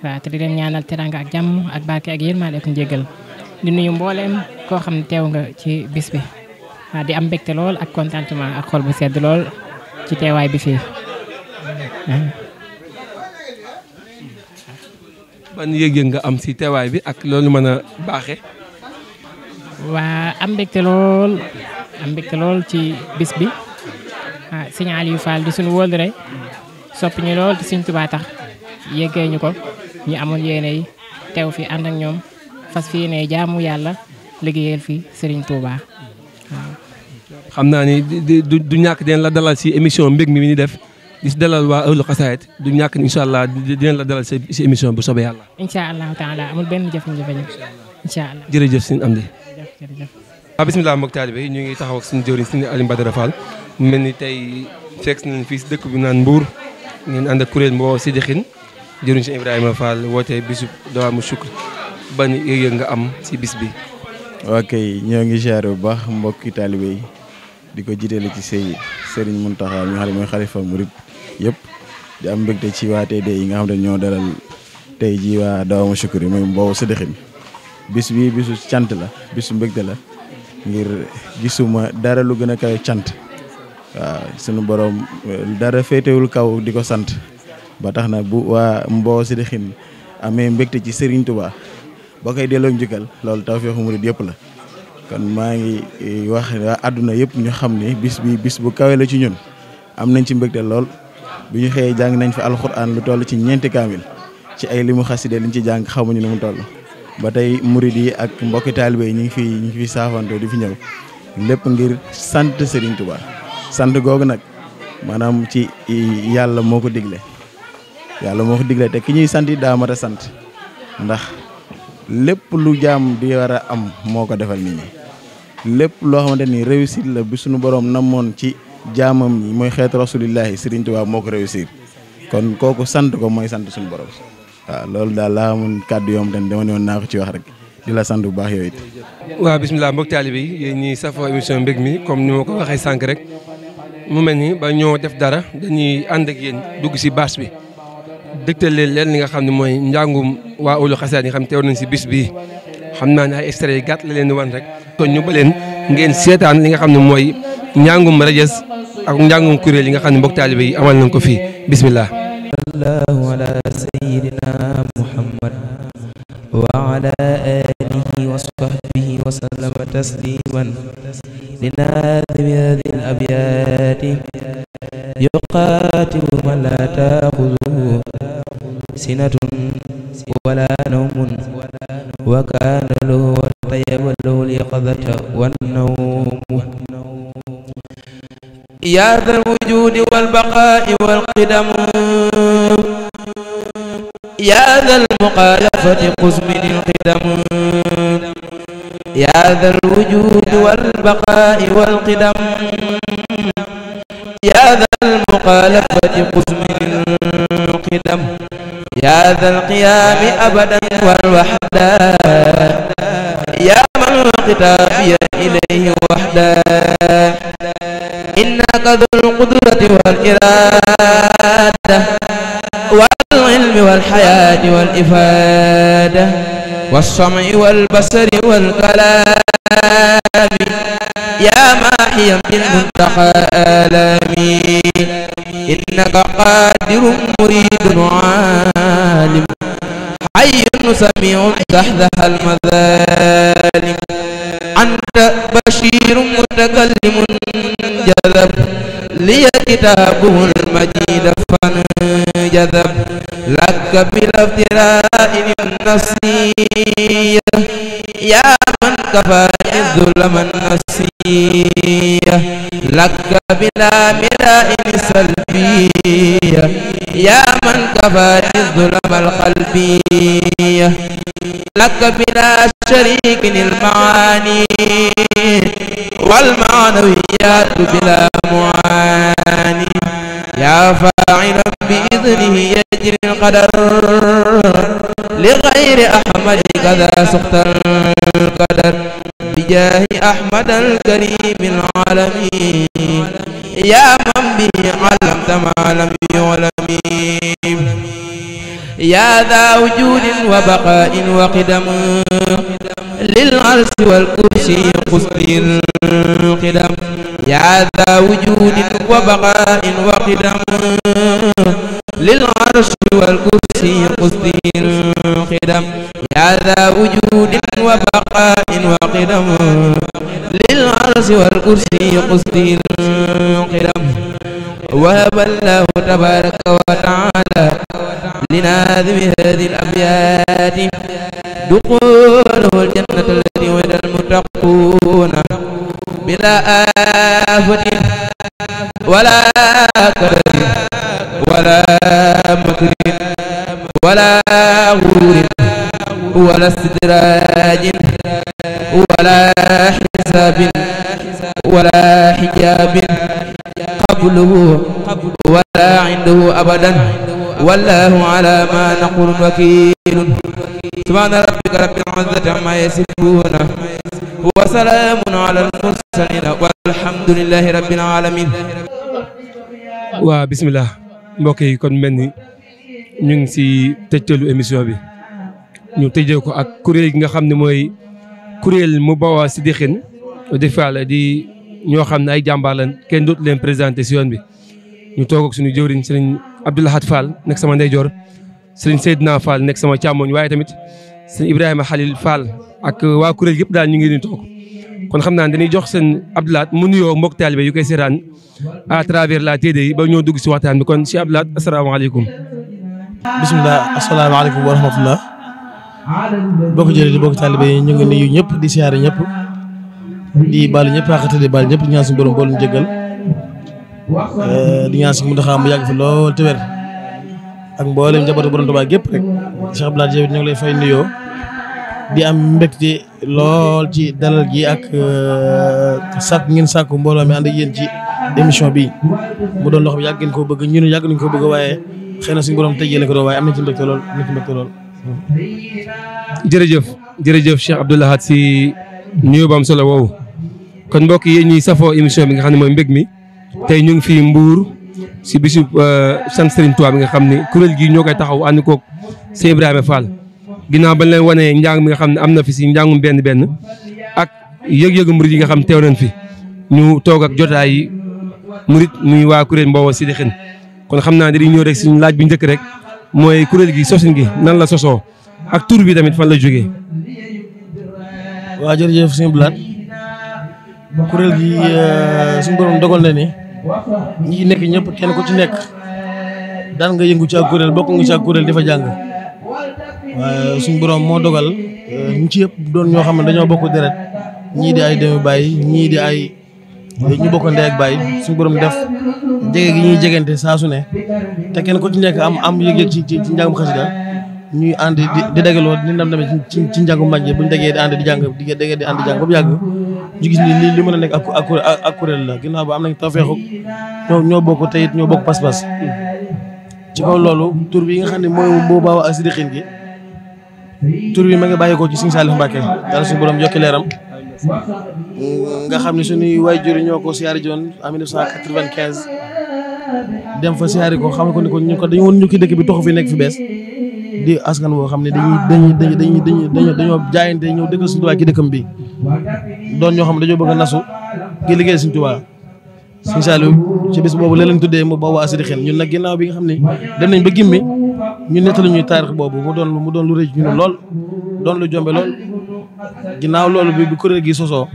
waaw te di leen ñaanal teranga ak jàmm ak barke ak yërmande ak njéggal di nuyu mbooleem koo xam ne teew nga ci bis bi waaw di am mbégte lool ak contentement ak xol bu sedd lool ci teewaay bi fii. ban yëg-yëg nga am si teewaay bi ak loolu mën a baaxe waa am mbégte lool ci bis bi ah Sëñ Aliou Fall di suñu wóolure sopp ñu lool te Sëñ Tuubaa tax yéggee ñu ko ñu amoon yéene yi teew fi ànd ak ñoom fas fi yéene jaamu yàlla liggéeyal fi Serigne Touba waaw. xam naa ni du ñàkk dinañ la dalal si émission mbég mi ni def di si dalal waa Ahlu Xasaayid du ñàkk incha allah dinañ la dalal si émission bu soobee yàlla. incha allahu taala amul benn jafe-jafe incha allah. jërëjëf sëñ Amdi. jërëjëf. waaw bisimilah mbokk taalibe yi ñu ngi taxaw ak suñu jëwriñ suñu Alioune Badara Fall mu mel ni tey fekk nañ fii si dëkk bi naan Mbour ngeen ànd ak kuréel mboo Siddiqin jëwriñ si Ibrahima Fall woote bisu dawaamu shukr ban yëg-yëg nga am si bis bi. ok ñoo ngi ziar bu baax mbokki taalibe yi di ko jiitale ci Serigne Mountakha mi nga xam ne mooy xalifa murid yëpp di am mbégte ci waa TD yi nga xam ne ñoo dalal tey ji waa dawaamu shukr yi mooy mboo Siddiqin bis bi bisu cant la bisu mbégte la ngir gisuma dara lu gën a kawe cant waaw sunu borom dara féetewul kaw di ko sant ba tax na bu waa mboo Siddiqin amee mbégte ci Serigne Touba boo koy delloo njukkal loolu tawfeexu murid yëpp la kon maa ngi wax waa àdduna yëpp ñu xam ne bis bi bis bu kawe la ci ñun am nañ ci mbégte lool bu ñu xëyee jàng nañ fi alxuraan lu toll ci 4 kaamil ci ay limu xaside liñ ci jàng xamuñu nu mu toll ba tey murid yi ak mbokki taalibe yi ñu ngi fi saafantoo di fi ñëw lépp ngir sant Serigne Touba sant googu nag maanaam ci yàlla moo ko digle te ki ñuy sant daa mat a sant ndax lépp lu jaam di war a am moo ko defal nit ñi lépp loo xamante ni réussite la bi suñu borom namoon ci jaamam ñi mooy xeetu rasulillahi Serigne Touba moo ko réussir kon kooku sant ko mooy sant suñu borom waaw loolu daal laa amoon kàddu yoom ten dama ne woon naa ko ci wax rek di la sant bu baax yooyu it. waaw bisimilah mbokk taalibe yi yéen ñii safoo émission mbég mi comme ni ma ko waxee sànq rek mu mel ni ba ñoo def dara dañuy ànd ak yéen dugg si bâche bi dëgtal leen li nga xam ne mooy njàngum waa Ahlu Xasaayid yi nga xam teew nañ si bis bii xam naa ne ay extrait yi gàtt la leen di wan rek kon ñu ba leen ngeen seetaan li nga xam ne mooy njàngum rajas ak njàngum kuréel yi nga xam ne mbokk taalibe yi amal nañ ko fii bisimilah. sallallahu ala sayyidina Muhammad wa ala alihi wa sahbihi wa sallama tasliman linadimi hadhihi al-abyati yuqatilu man la ta'khudhuhu sinatun wala nawmun wa kana lahu tayyaba lahu al-yaqadhata wan-nawm ya dhal wujudi wal baqa'i wal qidam يا ذا المخالفة قس من القدم يا ذا الوجود والبقاء والقدم يا ذا المخالفة قس من القدم يا ذا القيام أبدا والوحدة يا من الختافي إليه وحده إنك ذو القدرة والإرادة والعلم والحياة والإفادة والسمع والبصر والكلام يا داحيا من منتقى آلامي إنك قادر مريد عالم حي سميع تحذح المظالم أنت بشير متكلم جذب لي كتابه المجيد فانجذب لك بلا افتراء النصية يا من كفاني الظلم النسية لك بلا مراء سلبية يا من كفاني الظلم القلبية لك بلا شريك المعاني والمعنويات بلا معاني يا فاعلا بإذنه يجري القدر لغير أحمد كذا سخط القدر بجاه أحمد الكريم العالمين يا من به علمت ما لم يعلم يا ذا وجود وبقاء وقدم للعرش والكرسي قصدي القدم يا ذا وجود وبقاء وقدم للعرش والكرسي قصدي القدم يا ذا وجود وبقاء وقدم للعرش والكرسي قصدي القدم وهب الله تبارك وتعالى لناظم هذه الأبيات دخوله الجنة التي وعد المتقون بلا آفة ولا كدر ولا مكر ولا غرور ولا استدراج ولا حساب ولا حجاب قبله ولا عنده أبدا والله على ما نقول وكيل سبحان ربك رب العزة عما يصفون وسلام على المرسلين والحمد لله رب العالمين. waa bismillah mbokk yi kon mel ni ñu ngi si tëjtalu émission bi ñu tëjee ko ak kuréel gi nga xam ne mooy kuréel mu bawaa si dixin di faal di ñoo xam ne ay jàmbaar lañ kenn dootu leen présenté si yoon bi ñu toog ak suñu jëwriñ sëriñ Abdou Lahad Fall nekk sama ndeyjoor sëriñ Seydina Fall nekk sama càmmoñ waaye tamit sëriñ Ibrahima Khalil Fall ak waa kuréel yëpp daal ñu ngi ni toog kon xam naa dañuy jox seen Abdou Lahad mu nuyoo mbokk taalibe yu koy seetaan à travers la TDI ba ñoo dugg si waxtaan bi kon si Abdou Lahad asalaamaaleykum. bisimilah asalaamaaleykum wa rahmatullah bokk jëlee bokk taalibe yi ñu ngi nuyu ñëpp di siyaare ñëpp di baalu ñëpp àqate di baal ñëpp ñaan suñu borom boolu jéggal di ñaan si mu ndaxam mu yàgg fi lool te wér ak mboolem njabootu borom Tuubaa gépp rek Cheikh Abdou Lahad yow ñu ngi lay fay nuyoo di am mbégte lool ci dalal gi ak sàkk ngeen sàkku mbooloo mi ànd ak yéen ci émission bi mu doon loo xam yàgg ngeen koo bëgg ñun yàgg nañ koo bëgg waaye xëy na suñu borom tëjee leen ko doon waaye am nañ ci mbégte lool am nañ ci mbégte lool. jërëjëf Cheikh Abdou Lahad si nuyoo ba am solo woowu kon mbokk yi ñuy safoo émission bi nga xam ne mooy mbég mi tey ñu ngi fii Mbour si bisu sant Serigne Touba bi nga xam ne kuréel gi ñoo koy taxaw ànd koog Sëñ Ibrahima Fall ginnaaw bañ leen wanee njàng mi nga xam ne am na fi si njàngum benn ak yëg-yëgu murit yi nga xam teew nañ fi ñu toog ak jotaay yi murit muy waa kuréel Mbawoo si dixin kon xam naa dañuy ñëw rek suñu laaj bi njëkk rek mooy kuréel gi sosin gi nan la sosoo ak tur bi tamit fan la jógee. waaw jërëjëf sëñ Blaat kuréel gi suñu borom dogal na ni ñi nekk ñëpp kenn ku ci nekk daan nga yëngu ci ak kuréel bokk nga ci ak kuréel di fa jàng waaye suñu borom moo dogal ñu ci yëpp doon ñoo xam ne dañoo bokk deret ñii di ay doomi baay ñii di ay ñu bokk ndey ak baay suñu borom def jege gi ñuy jegante saa su ne te kenn ku ci nekk am yëg-yëg ci njàngum xasida ñuy ànd di dagaloo ni ndam demee ci njàngum màjj buñ degee di ànd di jàng di ànd di jàng ba mu yàgg ñu gis ni li mën a nekk ak kuréel la ginnaaw ba am nañ tawfeexu ñoo bokk te it ñoo bokk pas-pas ci kaw loolu tur bi nga xam ne mooy moo baawa ak siddiqin gi tur bi ma ngi bàyyi ko ci Sëriñ Saliou Mbacké daal suñu borom yokki leeram nga xam ne suñuy waajur ñoo ko siyaari joon en 1995 dem fa siyaari ko xam ko ni ko ñu ko dañu woon ñu ki dëkk bi toxu fi nekk fi bees di askan woo xam ne dañoo jaayante ñëw dëkk suñu Tuubaa ci dëkkam bi doon ñoo xam ne dañoo bëgg a nasu ngir liggéey Sëriñ Tuubaa Sëriñ Saliou ci bis boobu la leen tuddee mu bawoo asidi xel ñun nag ginnaaw bi nga xam ne dem nañ ba gimmi ñu nettali ñuy taarix boobu mu doon lu rëy ci ñun lool doon lu jombe lool ginnaaw loolu bi kuréel gi sosoo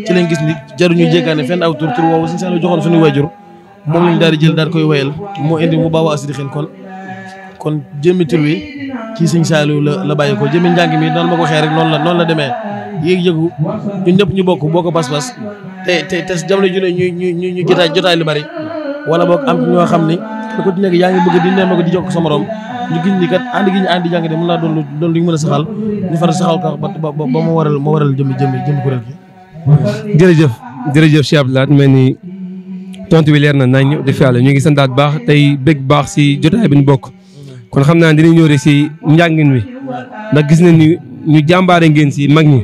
ci lañ gis ni jaruñu jéggaane fenn aw tur woowu Sëriñ Saliou joxoon suñu wajur moom lañ daal di jël daal koy wéyal moo indi mu bawoo asidi xel kon jëmmi tur wi ci Sëriñ Saliou la bàyyi ko jëmmi njàng mi noonu ma ko xee rek noonu la demee yéeg-yëgu ñun ñëpp ñu bokk pas-pas te jamono ju ne ñu jotaay lu bari wala boog am ñoo xam ni kenn ku ci nekk yaa ngi bëgg di nemmeeku di jokk sa morom ñu gis ni kat ànd gi ñu ànd di jàng de mën naa doon lu ñu mën a saxal ñu far saxal ko ba mu waral jëmmi kuréel gi. jërëjëf Cheikh Abdou Lahad mel ni tontu bi leer na nañ def yàlla ñu ngi santaat baax tey bég baax si jotaay bi ñu bokk kon xam naa dinañ ñëw rek si njàngin wi ndax gis nañ ni ñu jàmbaare ngeen si mag ñi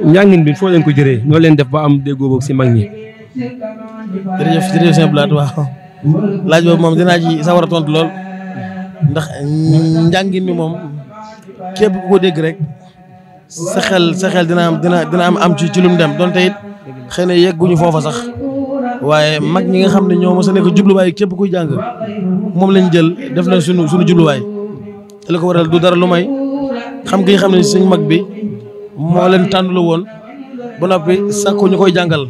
njàngin bi foo leen ko jëree noo leen def ba am déggoo boog si mag ñi. jërëjëf Cheikh Abdou Lahad waaw laaj boobu moom dinaa ci sawar a tontu lool ndax njàngin mi moom képp ku ko dégg rek sa xel dina am ci lu mu dem donte it xëy na yegguñu foofa sax waaye mag ñi nga xam ne ñoo mos a nekk jubluwaay képp kuy jàng moom lañ jël def leen suñu jubluwaay te li ko waral du dara lu may xam gi nga xam ne suñ mag bi moo leen tànnlu woon ba noppi sakku ñu koy jàngal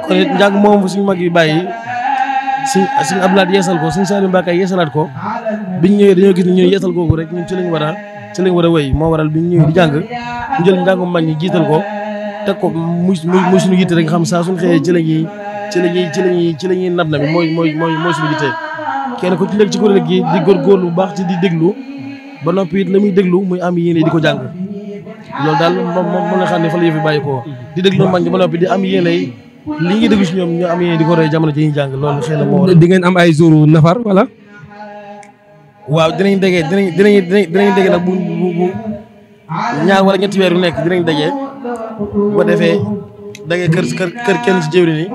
kon it njàng moom suñu mag yi bàyyi suñ Abdou Lahad yeesal ko suñ Saliou Mbacké yeesalaat ko biñ ñëwee dañoo gis ne ñun yeesal googu rek ñun ci lañ war a wéy moo waral biñ ñëwee di jàng ñu jël njàngum mag ñi jiital ko teg ko muy suñu yitte rek nga xam saa suñu xëyee ci la ñuy nab na bi mooy suñu yitte kenn ku ci nekk ci kuréel gi di góorgóorlu bu baax ci di déglu ba noppi it la muy déglu muy am yéene di ko jàng loolu daal moom la xam ne fa la yëf yi bàyyi ko di déglu mag ñi ba noppi di am yéene li ngi déglu si ñoom ñu am yéene di ko roy jamono ji ñuy jàng loolu xëy na moo waral. di ngeen am ay jour nafar wala. waaw dinañ dégee nag bu ñaar wala ñetti weer yu nekk dinañ dégee bu ko defee dégee kër kenn ci jëwri ni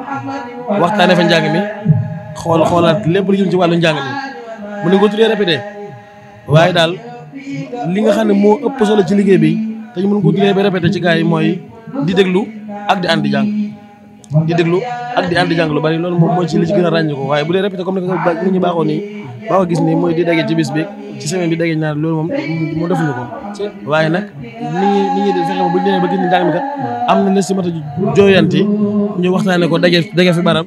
waxtaane fa njàng mi xoolaat lépp lu jëm ci wàllu njàng mi mu ne ko tuddee répété waaye daal li nga xam ne moo ëpp solo ci liggéey bi te ñu mën ko tuddee ba répété ci gars yi mooy di déglu ak di ànd di jàng lu bari loolu moom mooy ci li ci gën a ràññi ko waaye bu dee répété comme ni ko ñu baaxoo nii baa ko gis nii mooy di daggee ci bis bi ci semaine bi daggee ñaar loolu moom moo defuñu ko waaye nag ni ñuy fexe bu ñu demee ba gis ni njàng mi kat am na la si mat a jooyanti ñu waxtaane ko daggee fi barab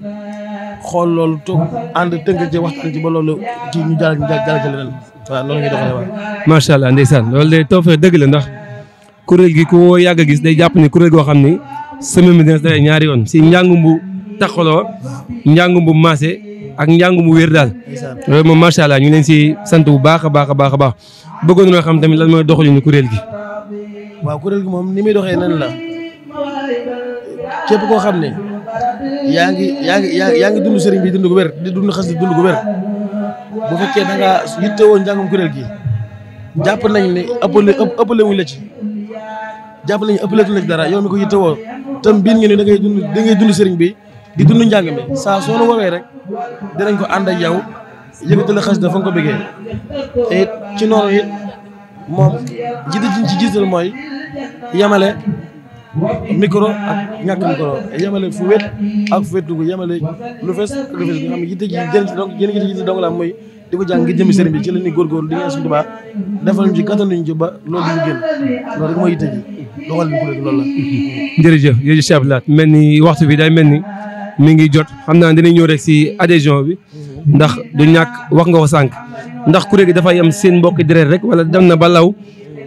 xool loolu toog ànd tënk ci waxtaan ci ba loolu kii ñu jàll ci leneen waaw loolu ñuy doxalee waaw. macha allah ndeysaan loolu de tawfeex dëgg la ndax kuréel gi ku yàgg a gis day jàpp ni kuréel goo xam ni semaine bi dina day ñaari yoon si njàngum bu taxaloo njàngum bu maase ak njàngum bu wér daal loolu moom macha allah ñu ngi leen si sant bu baax a baax a baax a baax bëggoon na xam tamit lan mooy doxalinu kuréel gi. waaw kuréel gi moom ni muy doxee nan la képp koo xam ne yaa ngi dund sëriñ bi dund gu wér di dund xas di dund gu wér bu fekkee da ngaa yittewoo njàngum kuréel gi jàpp nañ ne ëppale wuñ la ci jàpp nañ ëppale la ci dara yow mi ko yittewoo tam biir ngeen ne da ngay dund sëriñ bi di dund njàng mi saa soo nu woowee rek dinañ ko ànd ak yow yëkkati la xas da fa nga ko bëggee te it ci noonu it moom ci jiital mooy yemale micro ak ñàkk micro yemale fu wét ak fu wétu yemale lu fees ak lu fees nga xam ne yitte ji yéen yitte dong la mooy di ko jàng ngir jëmi sëriñ bi ci la ñuy góorgóorlu di ngeen suñu tubaab defal ñu ci gàttanuñ ci ba loolu du ñu génn loolu rek mooy yitte ji doxal bi kuréel loolu la. jërëjëf Cheikh Abdou Lahad mel ni waxtu bi day mel ni mi ngi jot xam naa dinañ ñëw rek si adhésion bi ndax du ñàkk wax nga ko sànq ndax kuréel gi dafay am seen mbokki deret rek wala dem na ba law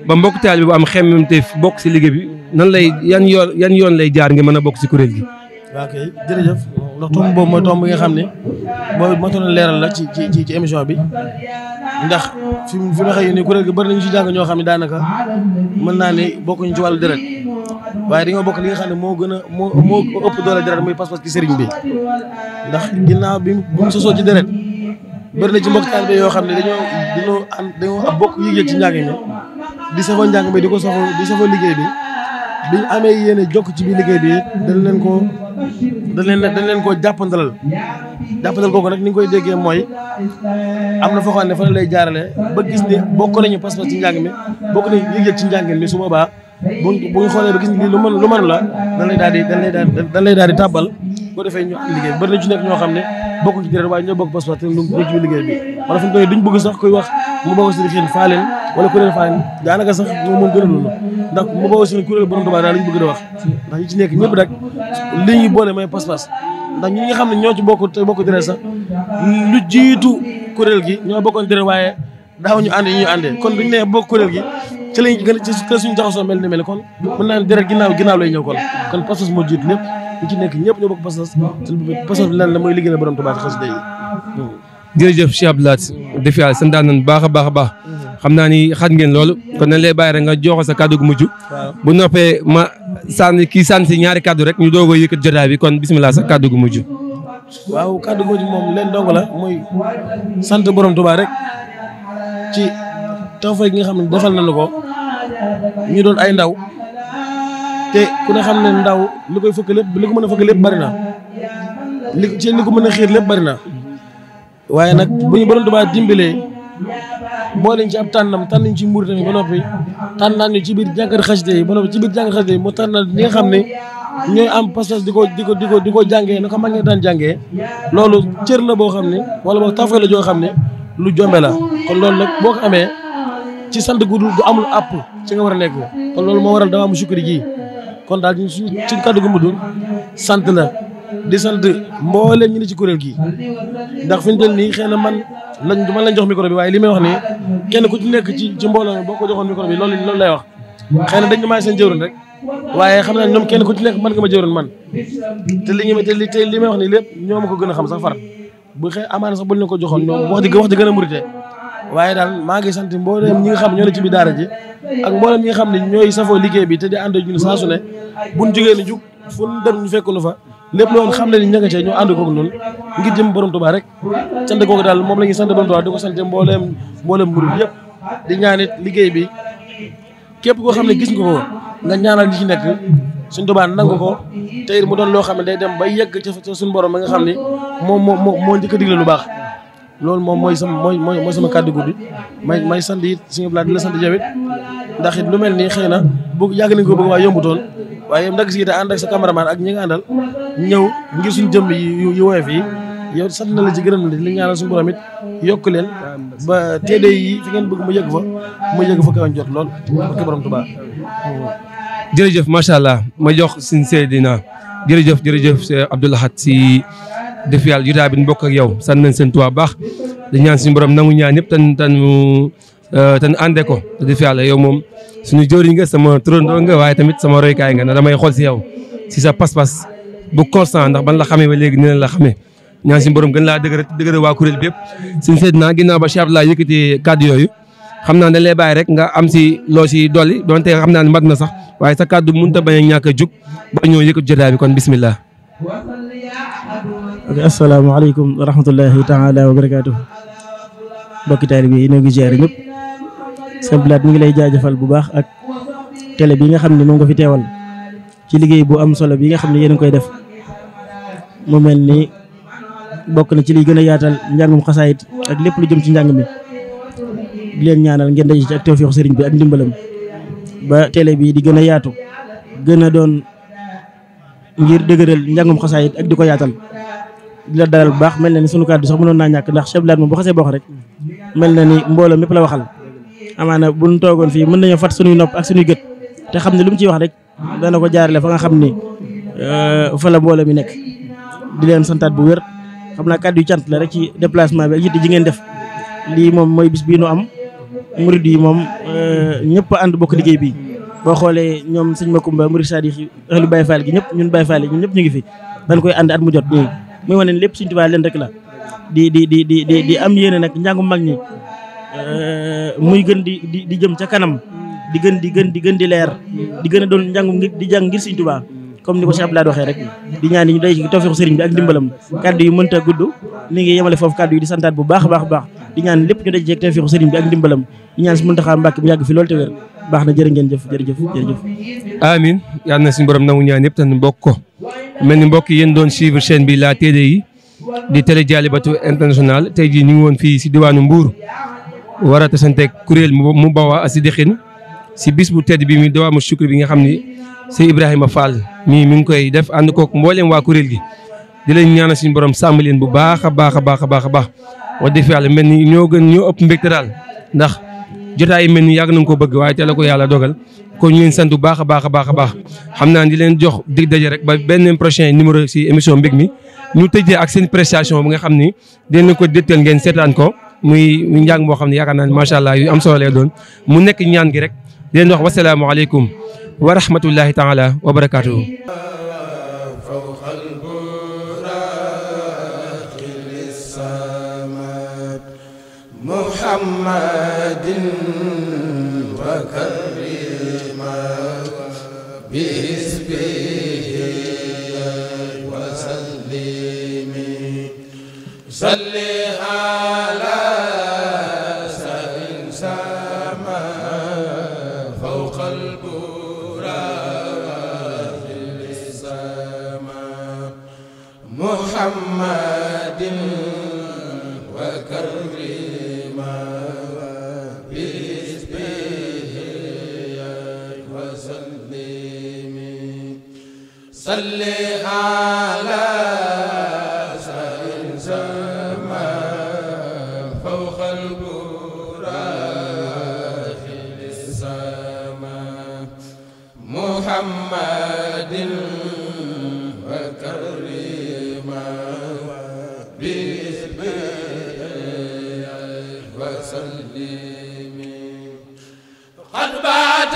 ba mbokk taal bi bu am xemmem te bokk si liggéey bi nan lay yan yoon lay jaar nga mën a bokk si kuréel gi. waaw kay jërëjëf ndax tomb boobu mooy tomb bi nga xam ne boobu motoon leeral la ci émission bi ndax fi ma xëy ni kuréel gi bëri nañu si jàng ñoo xam ne daanaka mën naa ne bokkuñu ci wàllu deret waaye dañoo bokk li nga xam ne moo ëpp doole deret muy pas-pas ci sëriñ bi ndax ginnaaw bi mu sosoo ci deret bëri na ci mbokk taalibe yoo xam ne dañoo bokk yëg-yëg ci njàng mi di safoo njàng mi di safoo liggéey bi biñ amee yéene jokk ci biir liggéey bi dañ leen koo jàppandalal kooku nag ni nga koy déggee mooy am na foo xam ne fa la lay jaarale ba gis ne bokk nañu pas-pas ci njàng mi bokk nañu yëg-yëg ci njàng mi su boobaa bu ñu xoolee ba gis ni lu mën la dañ lay daal di tàbbal boo defee ñu liggéey bari na ci nekk ñoo xam ne bokkuñ ci deret waaye ñoo bokk pas-pas te ñu ci liggéey bi wala fu ñu koy duñ bëgg sax koy wax mu bokk si xiin faaleen wala kuréel faaleen daanaka sax moom gënalul ndax mu bokk si kuréel borom Tuubaa daal lañ bëgg da wax ndax ñi ci nekk ñëpp rek li ñuy boole mooy pas-pas ndax ñi nga xam ne ñoo ci bokk deret sax lu jiitu kuréel gi ñoo bokkoon deret waaye daaw ñu ànd yi ñu àndee kon duñ ne bokk kuréel gi ci lañ gën a ci suñu jaxasoo mel ni mel kon mën naa ne deret ginnaaw lay ñëw kon pas-pas moo jiitu lépp ñi ci nekk ñëpp ñoo bokk pas-pas bi lan la mooy liggéey borom Tuubaa xasida yi. jërëjëf Cheikh Abdou Lahad def yàlla sant nañ baax a baax xam naa ni xat ngeen loolu kon nañ lay bàyyi rek nga joxo sa kàddu gu mujj. bu noppee ma sànni si ñaari kàddu rek ñu doog a yëkkat jotaay bi kon bisimilah sa kàddu gu mujj. waaw kàddu gu mujj moom leen dong la mooy sant borom Tuubaa rek ci tawfeex gi nga xam ne defal nañu ko ñu doon ay ndaw te ku ne xam ne ndaw li koy fëkk lépp li ko mën a fëkk lépp bari na li ko mën a xiir lépp bari na waaye nag bu ñu borom Tuubaa dimbalee boo leen ci ab tànnam tànn ci mbuur tamit ba noppi tànnaan ñu ci biir jàngat xasida yi ba noppi ci biir jàngat xasida yi mu tànnal ñi nga xam ne ñooy am pas-pas di ko jàngee na ko mag ñi daan jàngee loolu cër la boo xam ne wala boog tawfeex la joo xam ne lu jombe la kon loolu nag boo ko amee ci sant gu amul àpp ci nga war a nekk kon loolu moo waral dama am sukkari ji kon daal ci kàddu gu mujj sant la di sant mbooleem ñi ne ci kuréel gi ndax fi ñu toll nii xëy na man lañ jox micro bi waaye li may wax nii kenn ku ci nekk ci mbooloo mi boo ko joxoon micro bi loolu lay wax xëy na dañ ma maay seen jëwriñ rek waaye xam naa ñoom kenn ku ci nekk mën nga ma jëwriñ man te li may wax nii lépp ñoo ma ko gën a xam sax far bu xëy amaana sax buñ leen ko joxoon ñoom wax di gën a murite waaye daal maa ngi sant mbooleem ñi nga xam ñoo ne ci biir daara ji ak mbooleem ñi nga xam ne ñooy safoo liggéey bi te di ànd ak ñun saa su ne buñ jógee ni jug fu ñu dem ñu fekk nu fa lépp loolu xam ne ni ña nga cee ñoo ànd koog noonu ngir jëm borom Tuubaa rek sant kooku daal moom la ñuy sant borom Tuubaa di ko sant mbooleem murid yëpp di ñaanit liggéey bi képp koo xam ne gis nga ko nga ñaanal li ci nekk suñ Tuubaa nangu ko te it mu doon loo xam ne day dem ba yegg ca suñu borom ba nga xam ne moo njëkk a digle lu baax loolu moom mooy sama kàddu guddi may sant it suñu blaat di la sant jawit ndax it lu mel nii xëy na bu yàgg nañ ko bëgg waaye yombutoon waaye ndag si te ànd ak sa cameraman ak ñi nga àndal ñëw ngir suñu jëmm yu woyof yi yow sant na la ci gërëm na li ñaanal suñu borom it yokk leen ba TD yi fi ngeen bëgg mu yëgg fa kaw jot lool barke borom Tuubaa. jërëjëf macha allah ma jox suñu Seydina jërëjëf Abdou Lahad si def yàlla jotaay bi ñu bokk ak yow sant nañ seen Tuubaa baax di ñaan suñu borom nangu ñaan ñëpp tan àndee ko def yàlla yow moom suñu jëriñ nga sama turandoo nga waaye tamit sama roykaay nga na damay xool si yow si sa pas-pas bu constant ndax ban la xamee ba léegi nii la xamee ñaan suñu borom gën laa dëgër waa kuréel bi yëpp suñu Seydina ginnaaw ba Cheikh Abdoulaye yëkkati kàddu yooyu xam naa dañ lay bàyyi rek nga am si loo si dolli donte xam naa ne mat na sax waaye sa kàddu mënut a bañ a ñàkk a jug ba ñëw yëkkati jotaay bi kon bismillah. ok asalaamaaleykum wa rahmatullahi taala wa barakaatu mbokki taalibe yi ñoo ngi ziare ñëpp sëñ Blaat mi ngi lay jaajëfal bu baax ak télé bi nga xam ne moom nga fi teewal ci liggéey bu am solo bi nga xam ne yéen a ngi koy def mu mel ni bokk na ci liy gën a yaatal njàngum xasaayit ak lépp lu jëm ci njàng mi di leen ñaanal ngeen daje ci ak tawfeexu sëriñ bi ak ndimbalam ba télé bi di gën a yaatu gën a doon ngir dëgëral njàngum xasaayit ak di ko yaatal di la dalal bu baax mel na ni sunu kàddu sax mënoon naa ñàkk ndax Cheikh Blaat moom bu xasee bokk rek mel na ni mbooloo mépp la waxal amaana bu ñu toogoon fii mën nañoo fat sunuy nopp ak sunuy gët te xam ne lu mu ciy wax rek dana ko jaarale fa nga xam ni fa la mbooloo mi nekk di leen santaat bu wér xam naa kàddu yu cant la rek ci déplacement bi ak yitte ji ngeen def lii moom mooy bis bii nu am murid yi moom ñëpp a ànd bokk liggéey bi boo xoolee ñoom sëñ Makumba murid Sadikh ahlu Baye Fall gi ñëpp ñun Baye Fall ñun ñëpp ñu ngi fi dañ koy ànd at mu jot nii muy wane ne lépp Sëñ Tuubaa leen rek la di am yéene nag njàngum mag ñi muy gën di jëm ca kanam di gën di leer di gën a doon njàngum di jàng ngir Sëñ Tuubaa comme ni ko Cheikh Abdoulaye waxee rek di ñaan ñu day ci tawfeexu sëriñ bi ak ndimbalam kaddu yu mënta gudd mi ngi yemale foofu kaddu yi di santaat bu baax a baax di ñaan lépp ñu day ci tawfeexu sëriñ bi ak ndimbalam di ñaan si Muntaxa Mbàkke mu yàgg fi loolu te wér baax na jërë ngeen jëf jërëjëf amin yàlla na suñu borom nangu ñaan yëpp tan bokk ko mel ni mbokk yéen doon suivre chaîne bi la TDI di télé Dialibatoul International tey jii ñu ngi woon fii si diwaanu Mbour war a tasante kuréel mu bawa Assidikhin si bis bu tedd bi mi dawaamu shukri bi nga xam ni si Ibrahima Fall mi ngi koy def ànd kook mbooleem waa kuréel gi di leen ñaanal suñu borom sàmm leen bu baax a baax a baax a baax a baax wax dëgg yàlla mel ni ñoo ëpp mbégte daal ndax jotaay mel ni yàgg nañ ko bëgg waaye te la ko yàlla dogal kon ñu leen sant bu baax a baax a baax a baax xam naa di leen jox dig daje rek ba benn prochain numéro si émission mbég mi ñu tëjee ak seen prestation bi nga xam ni dinañ ko dégtal ngeen seetaan ko muy njàng moo xam ne yaakaar naa ne macha allah yu am solo lay doon mu nekk ñaan gi rek di leen wax wasalaamualeykum wa rahmatullahi taala wa barakaatuhu. muhammadin wa karima bi isbihi wa sallimi salli ala sayyidin sama fawqa al-buraqi lisama muhammadin wa karima صل على سائر السماء فوق البراق للسماء محمد وكريما باسمه وسلم قد بات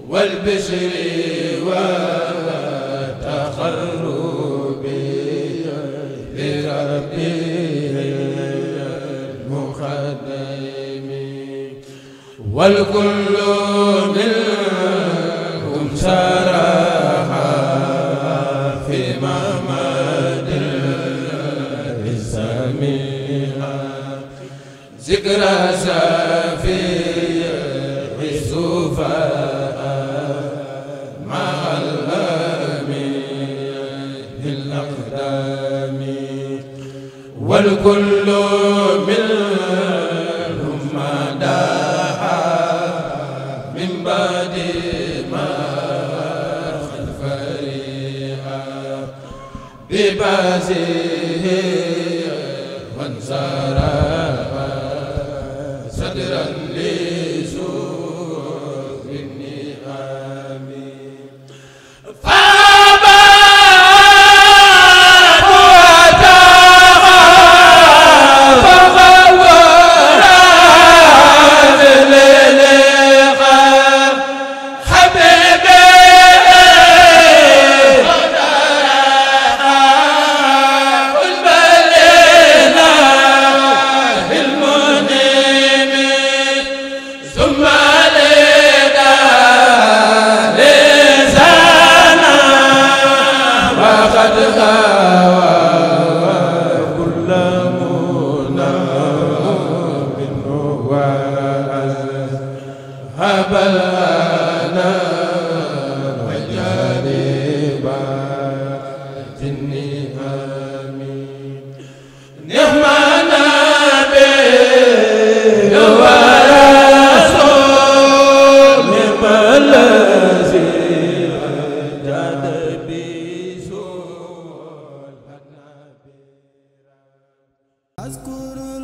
والبشر والتقرب لربي المقدم والكل منهم سرها في محمد السميع ذكرى سافي الصفاء مع الأمين الأقدام والكل منهم مداحا من بعد ما خلف ريحا ببازه وانصارا صدرا لسوء النعم هبل أنا وجانبا أذكر